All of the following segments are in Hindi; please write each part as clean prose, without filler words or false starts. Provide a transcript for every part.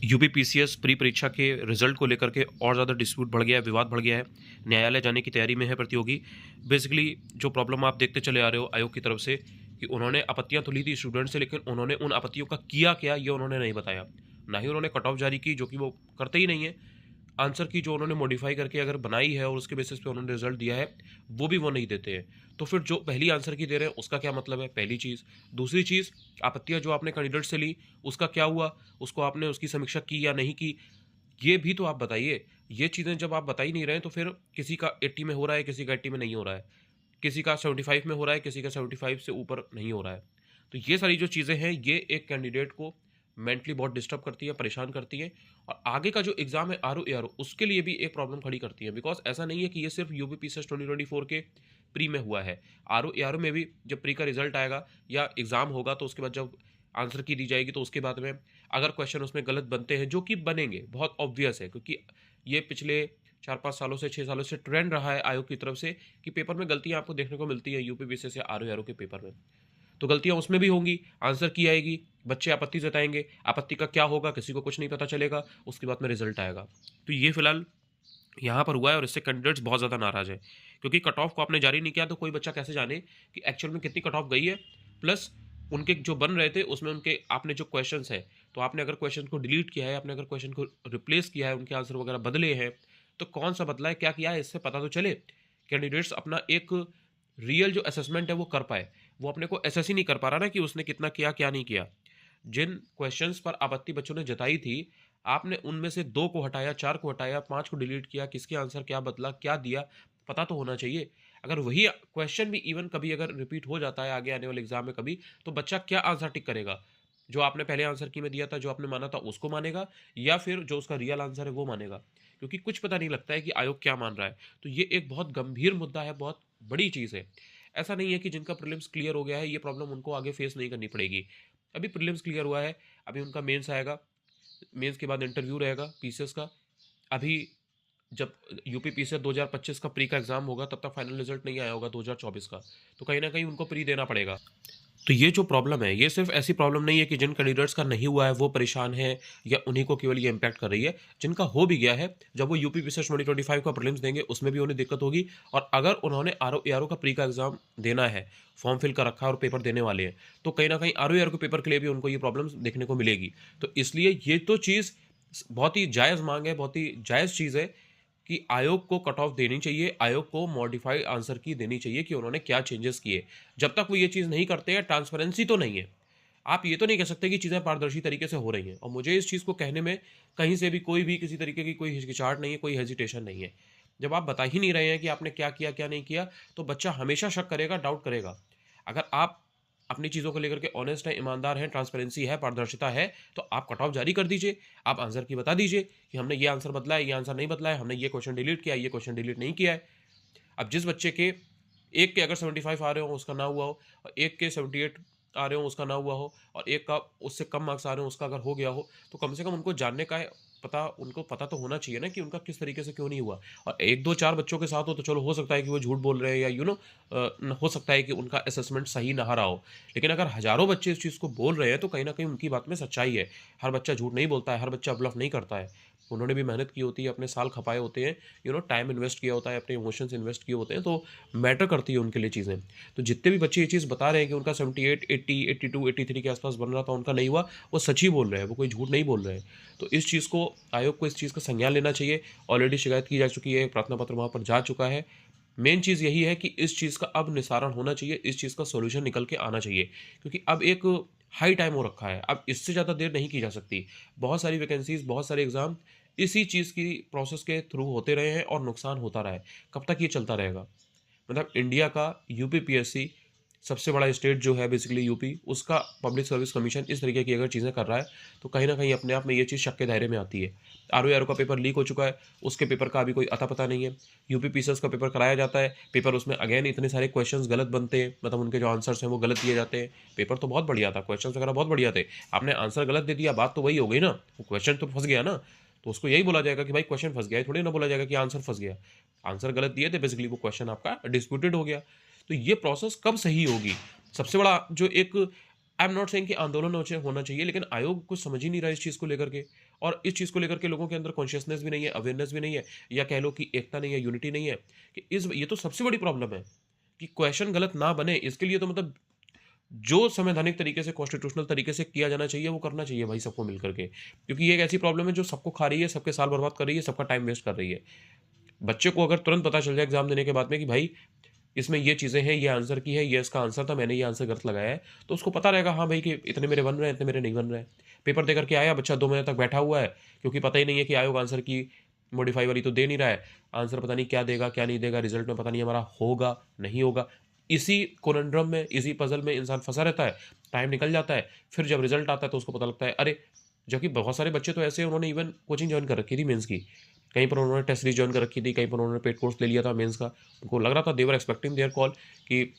यूपी पीसीएस प्री परीक्षा के रिजल्ट को लेकर के और ज़्यादा डिस्प्यूट बढ़ गया है, विवाद बढ़ गया है। न्यायालय जाने की तैयारी में है प्रतियोगी। बेसिकली जो प्रॉब्लम आप देखते चले आ रहे हो आयोग की तरफ से कि उन्होंने आपत्तियां तो ली थी स्टूडेंट से, लेकिन उन्होंने उन आपत्तियों का किया क्या ये उन्होंने नहीं बताया। ना ही उन्होंने कट ऑफ जारी की, जो कि वो करते ही नहीं है। आंसर की जो उन्होंने मॉडिफाई करके अगर बनाई है और उसके बेसिस पे उन्होंने रिजल्ट दिया है, वो भी वो नहीं देते हैं। तो फिर जो पहली आंसर की दे रहे हैं उसका क्या मतलब है, पहली चीज़। दूसरी चीज़, आपत्तियां जो आपने कैंडिडेट से ली उसका क्या हुआ, उसको आपने उसकी समीक्षा की या नहीं की, ये भी तो आप बताइए। ये चीज़ें जब आप बता ही नहीं रहे हैं तो फिर किसी का 80 में हो रहा है, किसी का 80 में नहीं हो रहा है, किसी का 75 में हो रहा है, किसी का 75 से ऊपर नहीं हो रहा है। तो ये सारी जो चीज़ें हैं ये एक कैंडिडेट को मेंटली बहुत डिस्टर्ब करती है, परेशान करती है, और आगे का जो एग्ज़ाम है आरओ एआरओ उसके लिए भी एक प्रॉब्लम खड़ी करती है। बिकॉज़ ऐसा नहीं है कि ये सिर्फ यूपीपीसीएस 2024 के प्री में हुआ है। आरओ एआरओ में भी जब प्री का रिजल्ट आएगा या एग्ज़ाम होगा तो उसके बाद जब आंसर की दी जाएगी तो उसके बाद में अगर क्वेश्चन उसमें गलत बनते हैं, जो कि बनेंगे, बहुत ऑब्वियस है, क्योंकि ये पिछले 4-5 सालों से 6 सालों से ट्रेंड रहा है आयोग की तरफ से कि पेपर में गलतियाँ आपको देखने को मिलती है यूपीपीसीएस या आरओ एआरओ के पेपर में। तो गलतियाँ उसमें भी होंगी, आंसर की आएगी, बच्चे आपत्ति जताएँगे, आपत्ति का क्या होगा किसी को कुछ नहीं पता चलेगा, उसके बाद में रिजल्ट आएगा। तो ये फिलहाल यहाँ पर हुआ है और इससे कैंडिडेट्स बहुत ज़्यादा नाराज़ हैं, क्योंकि कट ऑफ को आपने जारी नहीं किया तो कोई बच्चा कैसे जाने कि एक्चुअल में कितनी कट ऑफ गई है, प्लस उनके जो बन रहे थे उसमें उनके आपने जो क्वेश्चंस है, तो आपने अगर क्वेश्चन को डिलीट किया है, आपने अगर क्वेश्चन को रिप्लेस किया है, उनके आंसर वगैरह बदले हैं, तो कौन सा बदला है, क्या किया है, इससे पता तो चले। कैंडिडेट्स अपना एक रियल जो असेसमेंट है वो कर पाए। वो अपने को असेस ही नहीं कर पा रहा ना कि उसने कितना किया, क्या नहीं किया। जिन क्वेश्चंस पर आपत्ति बच्चों ने जताई थी, आपने उनमें से 2 को हटाया, 4 को हटाया, 5 को डिलीट किया, किसके आंसर क्या बदला, क्या दिया, पता तो होना चाहिए। अगर वही क्वेश्चन भी इवन कभी अगर रिपीट हो जाता है आगे आने वाले एग्ज़ाम में कभी, तो बच्चा क्या आंसर टिक करेगा? जो आपने पहले आंसर की में दिया था, जो आपने माना था उसको मानेगा, या फिर जो उसका रियल आंसर है वो मानेगा? क्योंकि कुछ पता नहीं लगता है कि आयोग क्या मान रहा है। तो ये एक बहुत गंभीर मुद्दा है, बहुत बड़ी चीज़ है। ऐसा नहीं है कि जिनका प्रीलिम्स क्लियर हो गया है, ये प्रॉब्लम उनको आगे फेस नहीं करनी पड़ेगी। अभी प्रीलिम्स क्लियर हुआ है, अभी उनका मेंस आएगा, मेंस के बाद इंटरव्यू रहेगा पीसीएस का। अभी जब यूपी पीसीएस 2025 का प्री का एग्ज़ाम होगा, तब तक फाइनल रिजल्ट नहीं आया होगा 2024 का। तो कहीं न कहीं उनको प्री देना पड़ेगा। तो ये जो प्रॉब्लम है, ये सिर्फ़ ऐसी प्रॉब्लम नहीं है कि जिन कैंडिडेट्स का नहीं हुआ है वो परेशान हैं या उन्हीं को केवल ये इम्पैक्ट कर रही है। जिनका हो भी गया है, जब वो यूपी पीसीएस 2025 का प्रीलिम्स देंगे उसमें भी उन्हें दिक्कत होगी, और अगर उन्होंने आरओ एआरओ का प्री का एग्ज़ाम देना है, फॉर्म फिल कर रखा है और पेपर देने वाले हैं, तो कहीं न कहीं आरओ एआरओ के पेपर के लिए भी उनको ये प्रॉब्लम्स देखने को मिलेगी। तो इसलिए ये तो चीज़ बहुत ही जायज़ माँग है, बहुत ही जायज़ चीज़ है कि आयोग को कट ऑफ देनी चाहिए, आयोग को मॉडिफाइड आंसर की देनी चाहिए कि उन्होंने क्या चेंजेस किए। जब तक वो ये चीज़ नहीं करते हैं, ट्रांसपेरेंसी तो नहीं है। आप ये तो नहीं कह सकते कि चीज़ें पारदर्शी तरीके से हो रही हैं, और मुझे इस चीज़ को कहने में कहीं से भी कोई भी किसी तरीके की कोई हिचकिचाहट नहीं है, कोई हेजिटेशन नहीं है। जब आप बता ही नहीं रहे हैं कि आपने क्या किया, क्या नहीं किया, तो बच्चा हमेशा शक करेगा, डाउट करेगा। अगर आप अपनी चीज़ों को लेकर के ऑनेस्ट हैं, ईमानदार हैं, ट्रांसपेरेंसी है, पारदर्शिता है, तो आप कट ऑफ जारी कर दीजिए। आप आंसर की बता दीजिए कि हमने ये आंसर बदला है, ये आंसर नहीं बदला है, हमने ये क्वेश्चन डिलीट किया है, ये क्वेश्चन डिलीट नहीं किया है। अब जिस बच्चे के एक के अगर 75 आ रहे हो उसका ना हुआ हो, और एक के 78 आ रहे हो उसका ना हुआ हो, और एक का उससे कम मार्क्स आ रहे हो उसका अगर हो गया हो, तो कम से कम उनको जानने का है, पता उनको पता तो होना चाहिए ना कि उनका किस तरीके से क्यों नहीं हुआ। और 1, 2, 4 बच्चों के साथ हो तो चलो हो सकता है कि वो झूठ बोल रहे हैं, या हो सकता है कि उनका असेसमेंट सही ना रहा हो। लेकिन अगर हज़ारों बच्चे इस चीज़ को बोल रहे हैं तो कहीं न कहीं उनकी बात में सच्चाई है। हर बच्चा झूठ नहीं बोलता है, हर बच्चा ब्लफ नहीं करता है। उन्होंने भी मेहनत की होती है, अपने साल खपाए होते हैं, टाइम इन्वेस्ट किया होता है, अपने इमोशंस इन्वेस्ट किए होते हैं, तो मैटर करती है उनके लिए चीज़ें। तो जितने भी बच्चे ये चीज़ बता रहे हैं कि उनका 78, 80, 82, 83 के आस-पास बन रहा था, उनका नहीं हुआ, वो सच ही बोल रहे हैं, वो कोई झूठ नहीं बोल रहे हैं। तो इस चीज़ को आयोग को इस चीज़ का संज्ञान लेना चाहिए। ऑलरेडी शिकायत की जा चुकी है, प्रार्थना पत्र वहाँ पर जा चुका है। मेन चीज़ यही है कि इस चीज़ का अब निस्तारण होना चाहिए, इस चीज़ का सॉल्यूशन निकल के आना चाहिए, क्योंकि अब एक हाई टाइम हो रखा है, अब इससे ज़्यादा देर नहीं की जा सकती। बहुत सारी वैकेंसीज़, बहुत सारे एग्ज़ाम इसी चीज़ की प्रोसेस के थ्रू होते रहे हैं और नुकसान होता रहा है। कब तक ये चलता रहेगा? मतलब इंडिया का यूपीपीएससी सबसे बड़ा स्टेट जो है बेसिकली यूपी, उसका पब्लिक सर्विस कमीशन इस तरीके की अगर चीज़ें कर रहा है, तो कहीं न कहीं अपने आप में ये चीज़ शक के दायरे में आती है। आरओ-आरओ का पेपर लीक हो चुका है, उसके पेपर का अभी कोई अता-पता नहीं है। यूपीपीसीएस का पेपर कराया जाता है, पेपर उसमें अगेन इतने सारे क्वेश्चन्स गलत बनते हैं, मतलब उनके जो आंसर्स हैं वो गलत दिए जाते हैं। पेपर तो बहुत बढ़िया था, क्वेश्चन्स वगैरह बहुत बढ़िया थे। आपने आंसर गलत दे दिया, बात तो वही हो गई ना, वो क्वेश्चन तो फँस गया ना। तो उसको यही बोला जाएगा कि भाई क्वेश्चन फँस गया है, थोड़ी ना बोला जाएगा कि आंसर फँस गया। आंसर गलत दिए थे, बेसिकली वो क्वेश्चन आपका डिस्प्यूटेड हो गया। तो ये प्रोसेस कब सही होगी? सबसे बड़ा जो एक आई एम नॉट सेइंग कि आंदोलन होना चाहिए, लेकिन आयोग कुछ समझ ही नहीं रहा है इस चीज़ को लेकर के, और इस चीज़ को लेकर के लोगों के अंदर कॉन्शियसनेस भी नहीं है, अवेयरनेस भी नहीं है, या कह लो कि एकता नहीं है, यूनिटी नहीं है, कि इस ये तो सबसे बड़ी प्रॉब्लम है कि क्वेश्चन गलत ना बने। इसके लिए तो मतलब जो संवैधानिक तरीके से, कॉन्स्टिट्यूशनल तरीके से किया जाना चाहिए, वो करना चाहिए भाई सबको मिल करके। क्योंकि ये एक ऐसी प्रॉब्लम है जो सबको खा रही है, सबके साल बर्बाद कर रही है, सबका टाइम वेस्ट कर रही है। बच्चे को अगर तुरंत पता चल जाए एग्ज़ाम देने के बाद में कि भाई इसमें ये चीज़ें हैं, ये आंसर की है, ये इसका आंसर था, मैंने ये आंसर गलत लगाया है, तो उसको पता रहेगा हाँ भाई कि इतने मेरे बन रहे हैं, इतने मेरे नहीं बन रहे हैं। पेपर दे करके आया बच्चा 2 महीने तक बैठा हुआ है, क्योंकि पता ही नहीं है कि आयोग आंसर की मॉडिफाई वाली तो दे नहीं रहा है, आंसर पता नहीं क्या देगा, क्या नहीं देगा, रिज़ल्ट में पता नहीं हमारा होगा, नहीं होगा। इसी कोनंड्रम में, इसी पज़ल में इंसान फँसा रहता है, टाइम निकल जाता है, फिर जब रिज़ल्ट आता है तो उसको पता लगता है अरे! जबकि बहुत सारे बच्चे तो ऐसे हैं उन्होंने इवन कोचिंग जॉइन कर रखी थी मेंस की। कहीं पर उन्होंने टेस्ट सीरीज़ जॉइन कर रखी थी, कहीं पर उन्होंने पेड कोर्स ले लिया था मेंस का। उनको लग रहा था, दे वर एक्सपेक्टिंग देयर कॉल कि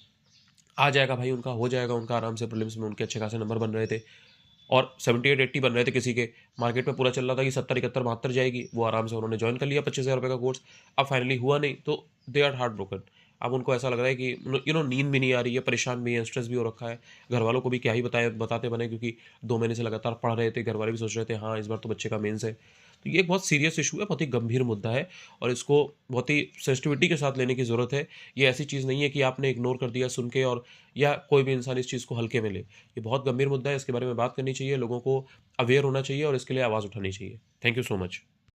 आ जाएगा भाई उनका, हो जाएगा उनका आराम से, प्रीलिम्स में उनके अच्छे खासे नंबर बन रहे थे और 78-80 बन रहे थे किसी के। मार्केट में पूरा चल रहा था कि 70, 71, 72 जाएगी। वो आराम से उन्होंने जॉइन कर लिया ₹25,000 का कोर्स। अब फाइनली हुआ नहीं, तो दे आर हार्ट ब्रोकन। अब उनको ऐसा लग रहा है कि नींद भी नहीं आ रही है, परेशान भी हैं, स्ट्रेस भी हो रखा है। घरवालों को भी क्या ही बताते बने, क्योंकि 2 महीने से लगातार पढ़ रहे थे। घरवाले भी सोच रहे थे हाँ, इस बार तो बच्चे का मेंस है। तो ये एक बहुत सीरियस इशू है, बहुत ही गंभीर मुद्दा है, और इसको बहुत ही सेंसिटिविटी के साथ लेने की ज़रूरत है। ये ऐसी चीज़ नहीं है कि आपने इग्नोर कर दिया सुन के, और या कोई भी इंसान इस चीज़ को हल्के में ले। ये बहुत गंभीर मुद्दा है, इसके बारे में बात करनी चाहिए, लोगों को अवेयर होना चाहिए और इसके लिए आवाज़ उठानी चाहिए। Thank you so much.